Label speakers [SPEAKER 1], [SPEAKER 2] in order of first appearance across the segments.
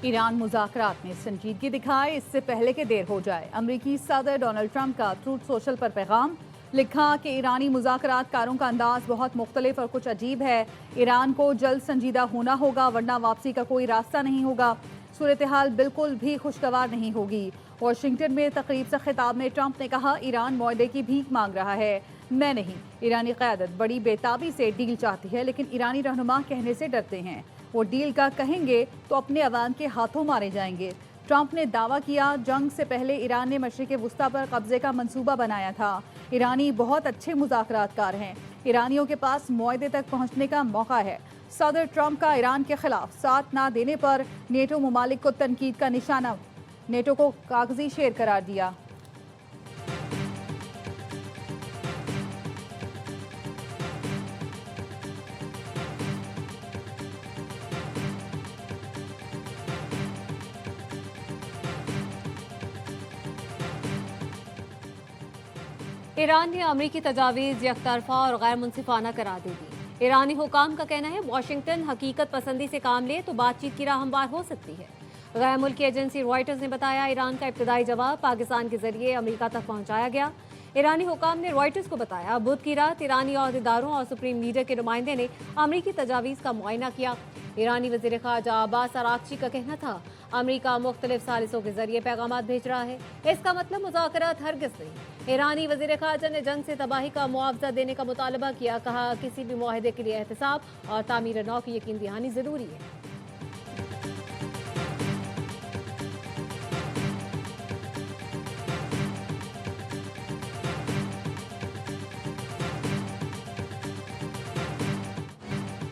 [SPEAKER 1] Iran मुज़ाकरात में संजीदगी दिखाए इससे पहले कि देर हो जाए। अमरीकी सदर डोनाल्ड ट्रंप का ट्रूथ सोशल पर पैगाम लिखा कि ईरानी मुज़ाकरात कारों का अंदाज बहुत मुख्तलिफ और कुछ अजीब है। ईरान को जल्द संजीदा होना होगा वरना वापसी का कोई रास्ता नहीं होगा। सूरत हाल बिल्कुल भी खुशगवार नहीं होगी। वाशिंगटन में तकरीब से खिताब में ट्रंप ने कहा, ईरान मुआहदे की भीख मांग रहा है, मैं नहीं। ईरानी क़यादत बड़ी बेताबी से डील चाहती है लेकिन ईरानी रहनुमा कहने से डरते हैं। वो डील का कहेंगे तो अपने अवाम के हाथों मारे जाएंगे। ट्रंप ने दावा किया, जंग से पहले ईरान ने मशरिक़ वुस्ता पर कब्जे का मंसूबा बनाया था। ईरानी बहुत अच्छे मुज़ाकरातकार हैं। ईरानियों के पास मुआहदे तक पहुंचने का मौका है। सदर ट्रंप का ईरान के खिलाफ साथ ना देने पर नेटो ममालिक को तनकीद का निशाना। नेटो को कागजी शेर करार दिया।
[SPEAKER 2] ईरान ने अमरीकी तजावीज़ यकतरफा और गैर मुनसिफाना करार दे दी। ईरानी हुकाम का कहना है, वाशिंगटन हकीकत पसंदी से काम ले तो बातचीत की राह हमवार हो सकती है। गैर मुल्की एजेंसी रॉयटर्स ने बताया, ईरान का इब्तदाई जवाब पाकिस्तान के जरिए अमेरिका तक पहुंचाया गया। ईरानी हुकाम ने रॉयटर्स को बताया, बुध की रात ईरानी अहदेदारों और सुप्रीम लीडर के नुमाइंदे ने अमरीकी तजावीज़ का मुआयना किया। ईरानी वज़ीर ख़ारजा अब्बास अराग़ची का कहना था, अमरीका मुख्तलिफ सालिसों के जरिए पैगाम भेज रहा है, इसका मतलब मुज़ाकरात हरगिज़ नहीं। ईरानी वज़ीर ख़ारजा ने जंग से तबाही का मुआवजा देने का मुतालबा किया। कहा, किसी भी मुआहदे के लिए एहतसाब और तामीर नौ की यकीन दहानी ज़रूरी है।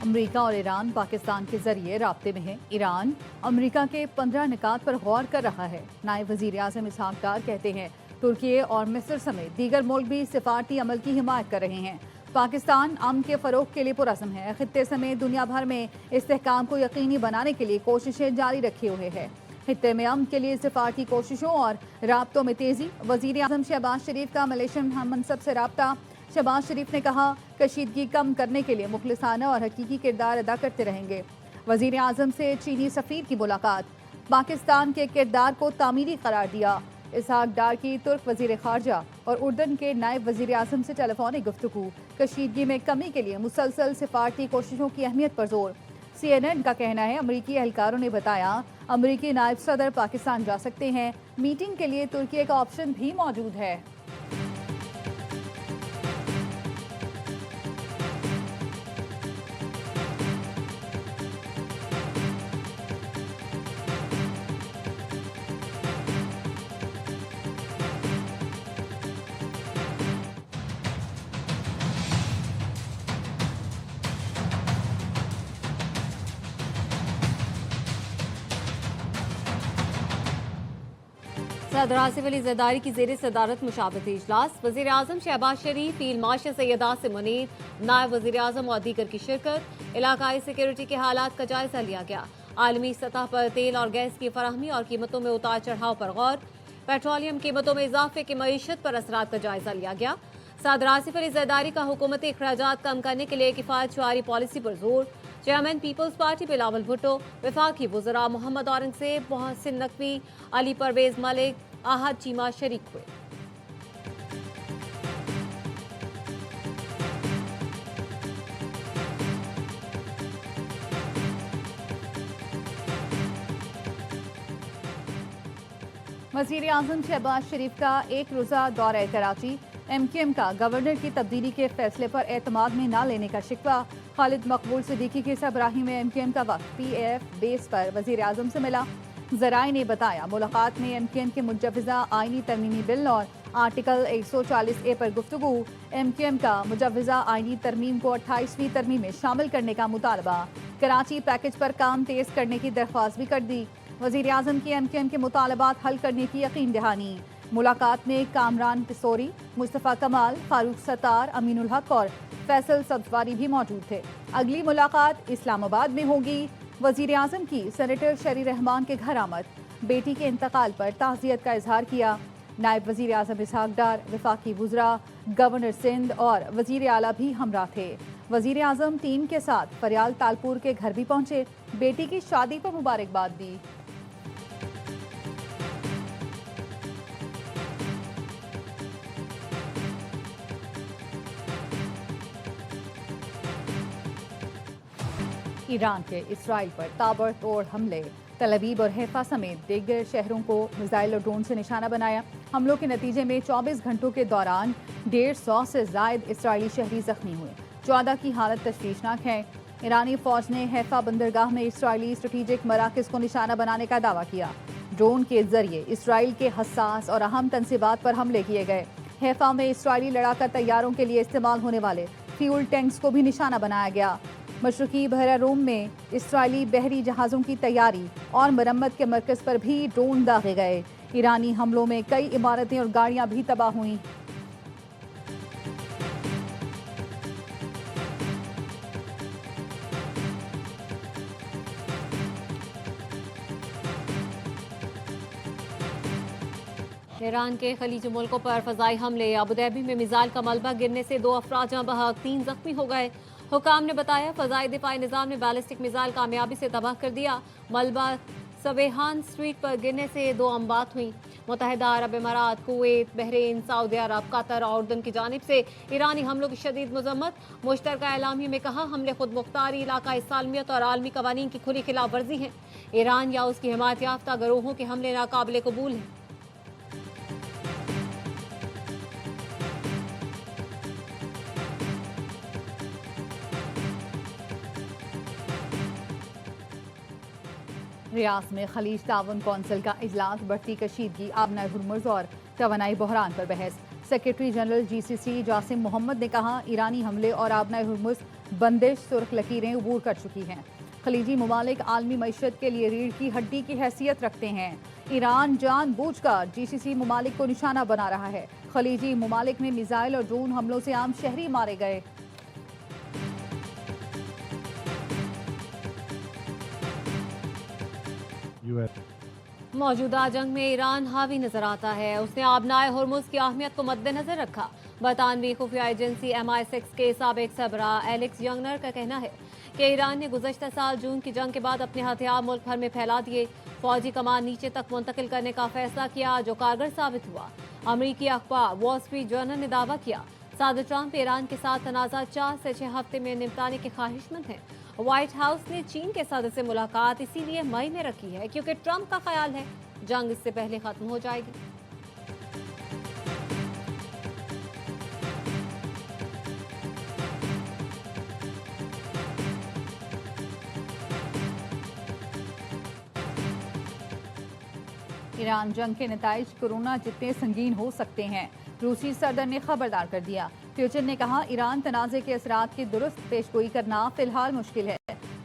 [SPEAKER 1] अमरीका और ईरान पाकिस्तान के जरिए राब्ते में है। ईरान अमरीका के 15 निकात पर गौर कर रहा है। नायब वज़ीर आज़म इसहाक डार कहते हैं, तुर्की और मिस्र समेत दीगर मुल्क भी सिफारती अमल की हिमायत कर रहे हैं। पाकिस्तान अमन के फ़रोग के लिए पुरज़्म है। खित्ते समेत दुनिया भर में इस्तेहकाम को यकीनी बनाने के लिए कोशिशें जारी रखे हुए है। खित्ते में अमन के लिए सिफारती कोशिशों और राब्तों में तेज़ी। वज़ीर आज़म शहबाज शरीफ का मलेशियन मनसब से राब्ता। शहबाज शरीफ ने कहा, कशीदगी कम करने के लिए मुखलिसाना और हकीकी किरदार अदा करते रहेंगे। वज़ीर आज़म से चीनी सफ़ीर की मुलाकात। पाकिस्तान के किरदार को तामीरी करार दिया। इसहाक डार की तुर्क वज़ीर ख़ारजा और उर्दन के नायब वज़ीर आज़म से टेलीफोनिक गुफ्तगू। कशीदगी में कमी के लिए मुसलसल सिफारती कोशिशों की अहमियत पर जोर। CNN का कहना है, अमरीकी एहलकारों ने बताया, अमरीकी नायब सदर पाकिस्तान जा सकते हैं। मीटिंग के लिए तुर्की का ऑप्शन भी मौजूद है।
[SPEAKER 2] सदर आसिफ अली ज़रदारी की ज़ेर सदारत मुशावरती इजलास। वज़ीर आज़म शहबाज शरीफ, फील्ड मार्शल सैयद आसिम मुनीर, नायब वज़ीर आज़म और दीगर की शिरकत। इलाकाई सिक्योरिटी के हालात का जायजा लिया गया। आलमी सतह पर तेल और गैस की फराहमी और कीमतों में उतार चढ़ाव पर गौर। पेट्रोलियम कीमतों में इजाफे की मईशत पर असरात का जायजा लिया गया। सदर आसिफ अली ज़रदारी का हुकूमती अखराजात कम करने के लिए किफ़ायत शुआरी पॉलिसी पर जोर। Chairman Peoples Party Bilawal Bhutto, वफाकी वज़रा मोहम्मद औरंगज़ेब, मोहसिन नकवी, अली परवेज़ मलिक, आहद चीमा शरीक हुए।
[SPEAKER 1] वज़ीर आज़म शहबाज शरीफ का एक रोज़ा दौरा कराची। MQM का गवर्नर की तब्दीली के फैसले पर एतमाद में न लेने का शिकवा। खालिद मकबूल सिद्दीकी के सरबराही में MQM का वक्त PAF बेस पर वज़ीर आज़म से मिला। ज़राए ने बताया, मुलाकात में MQM के मुजव्वज़ा आइनी तरमीमी बिल और आर्टिकल 140A पर गुफ्तगू। MQM का मुजव्वज़ा आइनी तरमीम को 28वीं तरमीम में शामिल करने का मुतालबा। कराची पैकेज पर काम तेज़ करने की दरख्वास्त भी कर दी। वज़ीर आज़म की MQM के मुतालबात हल करने की यकीन दहानी। मुलाकात में कामरान पिसोरी, मुस्तफ़ा कमाल, फारूक सत्तार, अमीनुल हक और फैसल सब्ज़वारी भी मौजूद थे। अगली मुलाकात इस्लामाबाद में होगी। वज़ीर आज़म की सेनेटर शरी रहमान के घर आमद। बेटी के इंतकाल पर ताज़ियत का इजहार किया। नायब वज़ीर आज़म इसहाक डार, वफाकी वज़रा, गवर्नर सिंध और वज़ीर आला भी हमरा थे। वज़ीर आज़म टीम के साथ फरियाल तालपुर के घर भी पहुंचे। बेटी की शादी पर मुबारकबाद दी। ईरान के इसराइल पर ताबड़तोड़ हमले। तल अवीव और हैफा समेत दीगर शहरों को मिसाइल और ड्रोन से निशाना बनाया। हमलों के नतीजे में 24 घंटों के दौरान 150 से ज्यादा इसराइली शहरी जख्मी हुए। 14 की हालत तशवीशनाक है। ईरानी फौज ने हैफा बंदरगाह में इसराइली स्ट्रेटेजिक मराकज को निशाना बनाने का दावा किया। ड्रोन के जरिए इसराइल के हसास और अहम तंसीबात पर हमले किए गए। हैफा में इसराइली लड़ाका तैयारों के लिए इस्तेमाल होने वाले फ्यूल टैंक्स को भी निशाना बनाया गया। मशरकी बहरा रूम में इसराइली बहरी जहाज़ों की तैयारी और मरम्मत के मरकज़ पर भी ड्रोन दागे गए। ईरानी हमलों में कई इमारतें और गाड़ियां भी तबाह हुई।
[SPEAKER 2] ईरान के खलीजी मुल्कों पर फजाई हमले। अबुधाबी में मिसाइल का मलबा गिरने से 2 अफराद जहां बहक 3 जख्मी हो गए। हुकाम ने बताया फजाई दिफाई निजाम ने बैलिस्टिक मिसाइल कामयाबी से तबाह कर दिया। मलबा सवेहान स्ट्रीट पर गिरने से 2 अमवात हुई। मुत्तहिदा अरब इमारात, कुवैत, बहरीन, सऊदी अरब, कतर और उर्दन की जानिब से ईरानी हमलों की शदीद मजम्मत। मुश्तरका एलामिया में कहा हमले खुद मुख्तारी, इलाकाई सालमियत और आलमी कवानीन की खुली खिलाफ वर्जी है। ईरान या उसकी हिमायत याफ्ता गिरोहों के हमले नाकाबिले कबूल हैं।
[SPEAKER 1] रियाद में खलीज ताउन कौंसिल का इजलास। बढ़ती कशीदगी, आबनाए हुर्मुज़ और तवानाई बहरान पर बहस। Secretary general GCC Jasim Mohammed ने कहा ईरानी हमले और आबनाए हुर्मुज़ बंदिश सुर्ख लकीरें अबूर कर चुकी हैं। खलीजी ममालिक आलमी मईशत के लिए रीढ़ की हड्डी की हैसियत रखते हैं। ईरान जानबूझकर GCC ममालिक को निशाना बना रहा है। खलीजी ममालिक में मिसाइल और ड्रोन हमलों से आम शहरी मारे गए।
[SPEAKER 2] मौजूदा जंग में ईरान हावी नजर आता है। उसने आबनाए हुर्मुज़ की अहमियत को मद्देनजर रखा। बरतानवी खुफिया एजेंसी MI6 के साबिक सरबरा एलेक्स यंगनर का कहना है कि ईरान ने गुज़श्ता साल जून की जंग के बाद अपने हथियार मुल्क भर में फैला दिए। फौजी कमान नीचे तक मुंतकिल करने का फैसला किया जो कारगर साबित हुआ। अमरीकी अखबार वॉल स्ट्रीट जर्नल ने दावा किया सदर ट्रंप ईरान के साथ तनाज़ा 4 से 6 हफ्ते में निपटाने के ख्वाहिशमंद हैं। व्हाइट हाउस ने चीन के सदर से मुलाकात इसीलिए मई में रखी है क्योंकि ट्रंप का ख्याल है जंग इससे पहले खत्म हो जाएगी।
[SPEAKER 1] ईरान जंग के नताइज कोरोना जितने संगीन हो सकते हैं, रूसी सदर ने खबरदार कर दिया। फ्यूचर ने कहा ईरान तनाज़े के असरात की दुरुस्त पेशगोई करना फिलहाल मुश्किल है।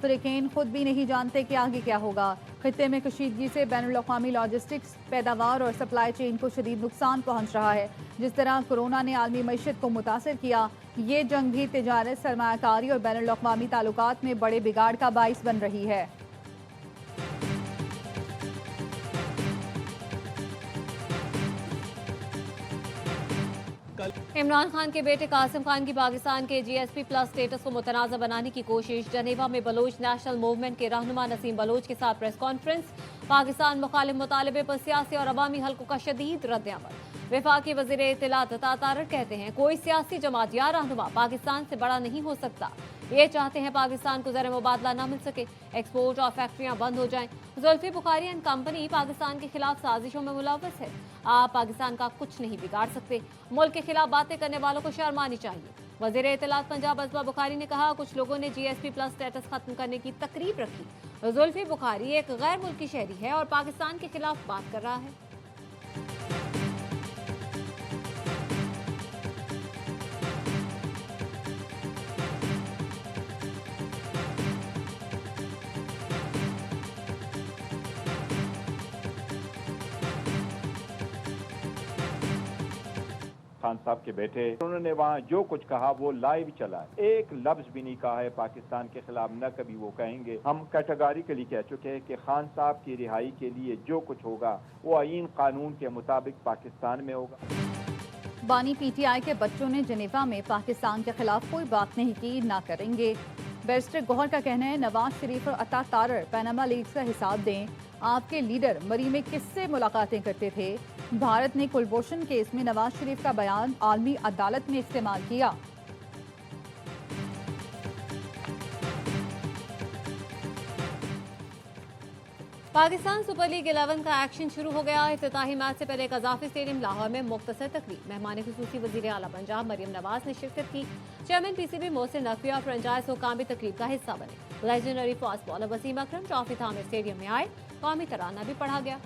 [SPEAKER 1] फ़रीक़ैन खुद भी नहीं जानते कि आगे क्या होगा। खित्ते में कशीदगी से बैनुल-अक़वामी लॉजिस्टिक्स, पैदावार और सप्लाई चेन को शदीद नुकसान पहुँच रहा है। जिस तरह कोरोना ने आलमी मईशत को मुतासर किया, ये जंग भी तिजारत, सरमायाकारी और बैनुल-अक़वामी ताल्लुकात में बड़े बिगाड़ का बाइस बन रही है।
[SPEAKER 2] इमरान खान के बेटे कासिम खान की पाकिस्तान के GSP+ स्टेटस को मुतनाज़ा बनाने की कोशिश। जनेवा में बलोच नेशनल मूवमेंट के रहनुमा नसीम बलोच के साथ प्रेस कॉन्फ्रेंस। पाकिस्तान मुखालिफ मुतालबे पर सियासी और अवामी हल्कों का शदीद रद्द-ए-अमल। वफाकी वज़ीर इत्तलात अता तारड़ कहते हैं कोई सियासी जमात या रहनुमा पाकिस्तान से बड़ा नहीं हो सकता। ये चाहते हैं पाकिस्तान को ज़र मुबादला ना मिल सके, एक्सपोर्ट और फैक्ट्रियां बंद हो जाएं। जुल्फी बुखारी एंड कंपनी पाकिस्तान के खिलाफ साजिशों में मुलव्वस है। आप पाकिस्तान का कुछ नहीं बिगाड़ सकते। मुल्क के खिलाफ बातें करने वालों को शर्म आनी चाहिए। वज़ीर इत्तलात पंजाब असबा बुखारी ने कहा कुछ लोगों ने GSP+ स्टेटस खत्म करने की तकरीब रखी। जुल्फी बुखारी एक गैर मुल्की शहरी है और पाकिस्तान के खिलाफ बात कर रहा है।
[SPEAKER 3] खान साहब के बेटे, उन्होंने वहाँ जो कुछ कहा वो लाइव चला है। एक लफ्ज भी नहीं कहा है पाकिस्तान के खिलाफ, न कभी वो कहेंगे। हम कैटेगोरिकली कह चुके हैं कि खान साहब की रिहाई के लिए जो कुछ होगा वो आईन कानून के मुताबिक पाकिस्तान में होगा।
[SPEAKER 1] बानी PTI के बच्चों ने जनेवा में पाकिस्तान के खिलाफ कोई बात नहीं की, ना करेंगे। बैरिस्टर गौहर का कहना है नवाज शरीफ और अता तारड़ पैनामा लीक्स का हिसाब दें। आपके लीडर मरी में किससे मुलाकातें करते थे? भारत ने कुलभूषण केस में नवाज शरीफ का बयान आलमी अदालत में इस्तेमाल किया।
[SPEAKER 2] पाकिस्तान सुपर लीग 11 का एक्शन शुरू हो गया। इफ्तिताही मैच से पहले कज़ाफी स्टेडियम लाहौर में मुख्तसर तकरीब। मेहमान खुसूसी वज़ीर आला पंजाब मरियम नवाज ने शिरकत की। चेयरमैन पीसीबी मोहसिन नकवी और फ्रेंचाइज हुक्काम भी तकरीब का हिस्सा बने। लेजेंडरी फास्ट बॉलर वसीम अकरम ट्रॉफी थामे स्टेडियम में आए। कौमी तराना भी पढ़ा गया।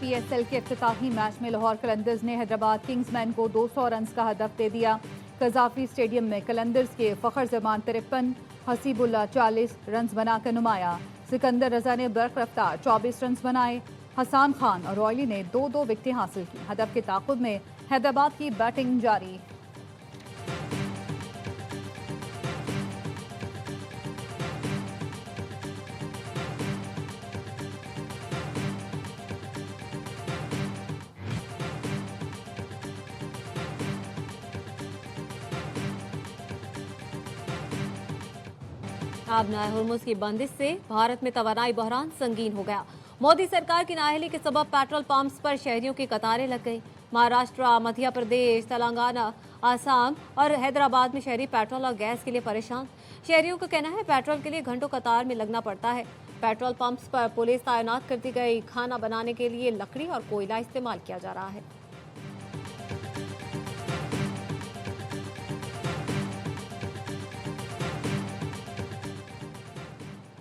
[SPEAKER 1] पीएसएल के इफ्तिताही मैच में लाहौर कलंदर्स ने हैदराबाद किंग्समैन को 200 रन का हदफ दे दिया। कज़ाफी स्टेडियम में कलंदर्स के फ़खर जमान 53, हसीबुल्ला 40 रन बनाकर नुमाया। सिकंदर रजा ने बर्क रफ्तार 24 रन बनाए। हसान खान और रॉयली ने 2-2 विकेटें हासिल की। हदफ के ताक़ुब में हैदराबाद की बैटिंग जारी।
[SPEAKER 2] अब हुर्मुज़ की बंदिश से भारत में तवानाई बहरान संगीन हो गया। मोदी सरकार की नाअहली के सबब पेट्रोल पंप्स पर शहरियों की कतारें लग गई। महाराष्ट्र, मध्य प्रदेश, तेलंगाना, आसाम और हैदराबाद में शहरी पेट्रोल और गैस के लिए परेशान। शहरियों का कहना है पेट्रोल के लिए घंटों कतार में लगना पड़ता है। पेट्रोल पंप्स पर पुलिस तैनात कर दी गई। खाना बनाने के लिए लकड़ी और कोयला इस्तेमाल किया जा रहा है।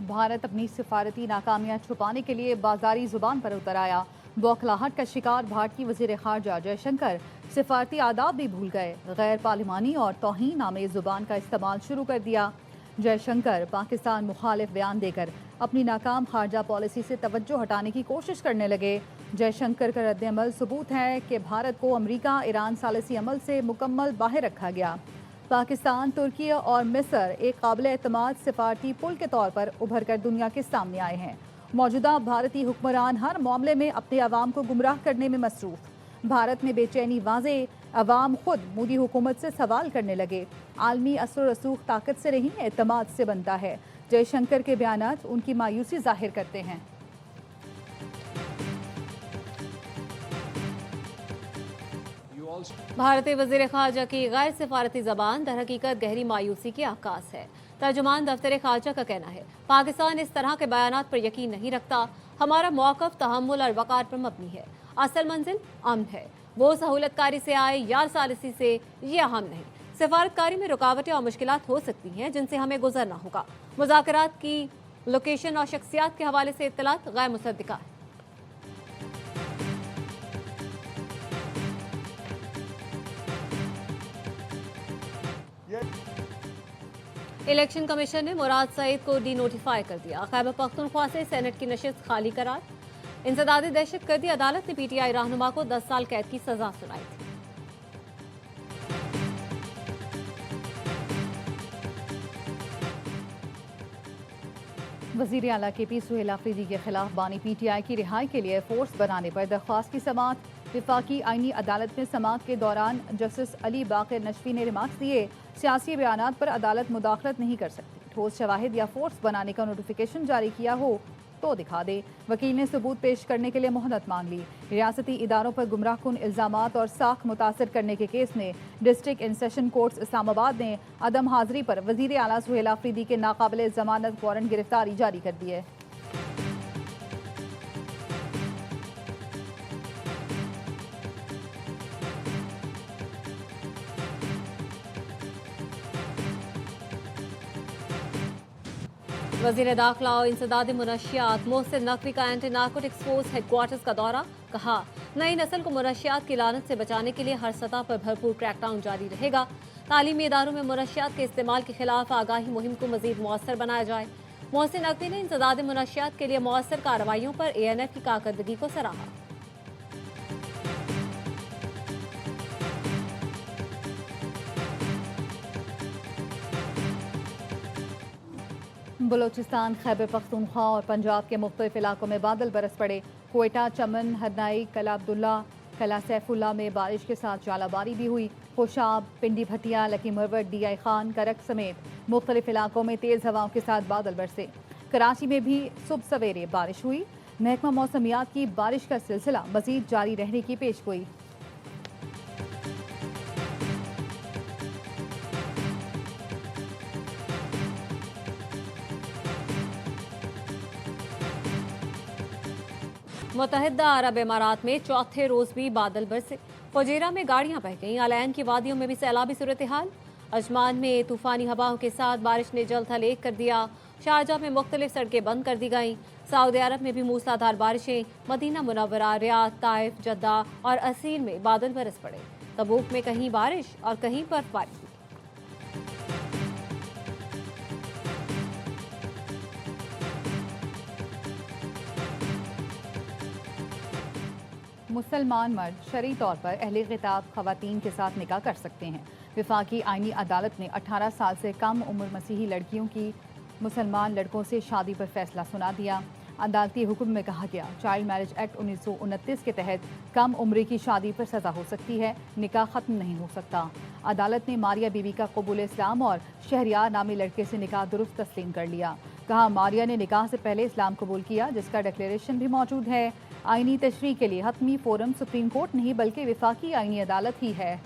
[SPEAKER 1] भारत अपनी सिफारती नाकामियां छुपाने के लिए बाजारी जुबान पर उतर आया। बौखलाहट का शिकार भारतीय वज़ीर ख़ारजा जयशंकर सिफारती आदाब भी भूल गए। गैर पार्लिमानी और तौहीन आमेज़ जुबान का इस्तेमाल शुरू कर दिया। जयशंकर पाकिस्तान मुखालिफ बयान देकर अपनी नाकाम खारजा पॉलिसी से तवज्जो हटाने की कोशिश करने लगे। जयशंकर का रद्द-ए-अमल सबूत है कि भारत को अमरीका ईरान सालिसी अमल से मुकम्मल बाहर रखा गया। पाकिस्तान, तुर्की और मिस्र एक काबिल-एतमाद सिफारती पुल के तौर पर उभर कर दुनिया के सामने आए हैं। मौजूदा भारतीय हुक्मरान हर मामले में अपने अवाम को गुमराह करने में मसरूफ। भारत में बेचैनी वाज़े, अवाम खुद मोदी हुकूमत से सवाल करने लगे। आलमी असर रसूख ताकत से नहीं, एतमाद से बनता है। जयशंकर के बयानात उनकी मायूसी जाहिर करते हैं।
[SPEAKER 2] भारतीय वज़ीर ख़ारजा की गैर सिफारती ज़बान दरहकीकत गहरी मायूसी की आकाश है। तर्जुमान दफ्तर ख़ारजा का कहना है पाकिस्तान इस तरह के बयानात पर यकीन नहीं रखता। हमारा मौक़िफ़ तहम्मुल और वक़ार पर मबनी है। असल मंजिल अमन है। वो सहूलतकारी से आए या सालिसी से, ये अहम नहीं। सिफारतकारी में रुकावटें और मुश्किलात हो सकती हैं जिनसे हमें गुजरना होगा। मुज़ाकरात की लोकेशन और शख्सियात के हवाले से इत्तलात गैर मुसद्दिका है। इलेक्शन कमीशन ने मुराद सईद को डी नोटिफाई कर दिया। खैबर पख्तूनख्वा से सेनेट की नशिस्त खाली करार। इंसदादी दहशतगर्दी अदालत ने पीटीआई रहनुमा को 10 साल कैद की सजा सुनाई थी।
[SPEAKER 1] वज़ीर आला KP सुहेल आफरीदी के खिलाफ बानी PTI की रिहाई के लिए फोर्स बनाने पर दरख्वास्त की समाअत। विफाकी आईनी अदालत में समाअत के दौरान जस्टिस अली बाक़िर नशवी ने रिमार्क्स दिए सियासी बयानात पर अदालत मुदाखलत नहीं कर सकती। ठोस शवाहिद या फोर्स बनाने का नोटिफिकेशन जारी किया हो तो दिखा दे। वकील ने सबूत पेश करने के लिए मोहलत मांग ली। रियासती इदारों पर गुमराहकुन इल्ज़ामात और साख मुतासर करने के केस में district and session courts Islamabad ने अदम हाजिरी पर वज़ीर आला सुहेल आफरीदी के नाकाबिल ज़मानत वारंट गिरफ्तारी जारी कर दी है।
[SPEAKER 2] वज़ीर दाखिला और इंसदादी मुनशियात मोहसिन नकवी का एंटी नारकोटिक्स फोर्स हेडक्वार्टर्स का दौरा। कहा नई नस्ल को मुनशियात की लानत से बचाने के लिए हर सतह पर भरपूर क्रैकडाउन जारी रहेगा। तालीमी इदारों में मुनशियात के इस्तेमाल के खिलाफ आगाही मुहिम को मजीद मौसर बनाया जाए। मोहसिन नकवी ने इंसदादी मुनशियात के लिए मौसर कार्रवाइयों पर ANF की कारकर्दगी को सराहा।
[SPEAKER 1] बलोचिस्तान, खैबर पख्तूनख्वा और पंजाब के मुख्तलिफ इलाकों में बादल बरस पड़े। कोयटा, चमन, हरनाई, कला अब्दुल्ला, कला सैफुल्ला में बारिश के साथ जालाबारी भी हुई। खुशाब, पिंडी भटिया, लकी मरवट, DI खान, करक समेत मुख्तलिफ इलाकों में तेज़ हवाओं के साथ बादल बरसे। कराची में भी सुबह सवेरे बारिश हुई। महकमा मौसमियात की बारिश का सिलसिला मजीद जारी रहने की पेशगोई।
[SPEAKER 2] मुत्तहिदा अरब इमारात में चौथे रोज भी बादल बरसे। फुजैरा में गाड़ियां बह गईं। अलैन की वादियों में भी सैलाबी सूरत हाल। अजमान में तूफानी हवाओं के साथ बारिश ने जल थल एक कर दिया। शारजा में मुख्तलिफ सड़कें बंद कर दी गईं। सऊदी अरब में भी मूसलाधार बारिशें। Medina Munawwara, Riyadh, Taif, Jeddah और असीर में बादल बरस पड़े। तबूक में कहीं बारिश और कहीं बर्फबारी हुई।
[SPEAKER 1] मुसलमान मर्द शरई तौर पर अहले खिताब खवातीन के साथ निकाह कर सकते हैं। विफाकी आईनी अदालत ने 18 साल से कम उम्र मसीही लड़कियों की मुसलमान लड़कों से शादी पर फैसला सुना दिया। अदालती हुक्म में कहा गया, चाइल्ड मैरिज एक्ट 1929 के तहत कम उम्र की शादी पर सज़ा हो सकती है, निकाह ख़त्म नहीं हो सकता। अदालत ने मारिया बीबी का कबूल इस्लाम और शहरियार नामी लड़के से निकाह दुरुस्त तस्लीम कर लिया। कहा, मारिया ने निकाह से पहले इस्लाम कबूल किया, जिसका डिक्लेरेशन भी मौजूद है। आईनी तशरीह के लिए हतमी फोरम सुप्रीम कोर्ट नहीं बल्कि विफाकी आईनी अदालत ही है।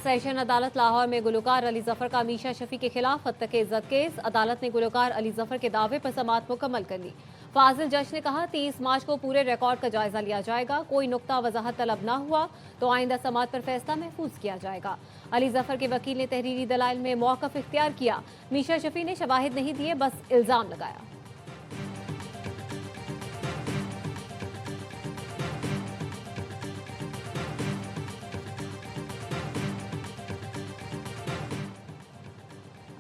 [SPEAKER 2] सेशन अदालत लाहौर में गुलकार अली जफर का मीशा शफी के खिलाफ हत्या के इज्जत केस। अदालत ने गुलकार अली जफर के दावे पर समाअत मुकम्मल कर ली। फाजिल जज ने कहा, 30 मार्च को पूरे रिकॉर्ड का जायजा लिया जाएगा। कोई नुक्ता वजाहत तलब ना हुआ तो आइंदा समाअत पर फैसला महफूज किया जाएगा। अली जफर के वकील ने तहरीरी दलाइल में मौक़िफ़ इख्तियार किया। मीशा शफी ने शवाहिद नहीं दिए, बस इल्जाम लगाया।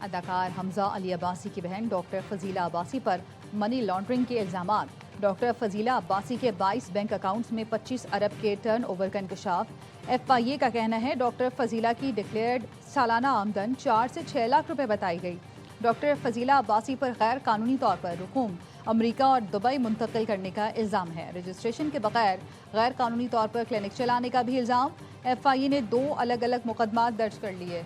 [SPEAKER 1] अदाकार हमजा अली अब्बासी की बहन डॉक्टर फजीला अब्बासी पर मनी लॉन्ड्रिंग के इल्जामात। डॉक्टर फजीला अब्बासी के 22 बैंक अकाउंट्स में 25 अरब के टर्नओवर का इंकशाफ। FIA का कहना है, डॉक्टर फजीला की डिक्लेयर्ड सालाना आमदन 4 से 6 लाख रुपए बताई गई। डॉक्टर फजीला अब्बासी पर गैर कानूनी तौर पर रकूम अमरीका और दुबई मुंतकिल करने का इल्ज़ाम है। रजिस्ट्रेशन के बगैर गैर कानूनी तौर पर क्लिनिक चलाने का भी इल्ज़ाम। FIA ने 2 अलग अलग मुकदमात दर्ज कर लिए।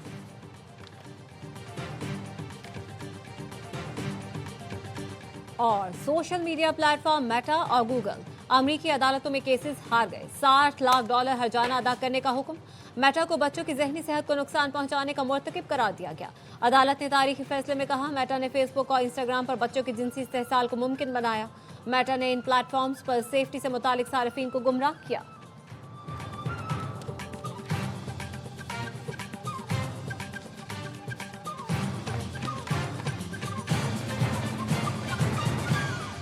[SPEAKER 2] और सोशल मीडिया प्लेटफॉर्म मेटा और गूगल अमरीकी अदालतों में केसेस हार गए। $60 लाख हर्जाना अदा करने का हुक्म। मेटा को बच्चों की जहनी सेहत को नुकसान पहुंचाने का मुर्तकिब करार दिया गया। अदालत ने तारीखी फैसले में कहा, मेटा ने फेसबुक और इंस्टाग्राम पर बच्चों की जिनसी इस्तेहसाल को मुमकिन बनाया। मेटा ने इन प्लेटफॉर्म्स पर सेफ्टी से मुतालिक सार्फिन को गुमराह किया।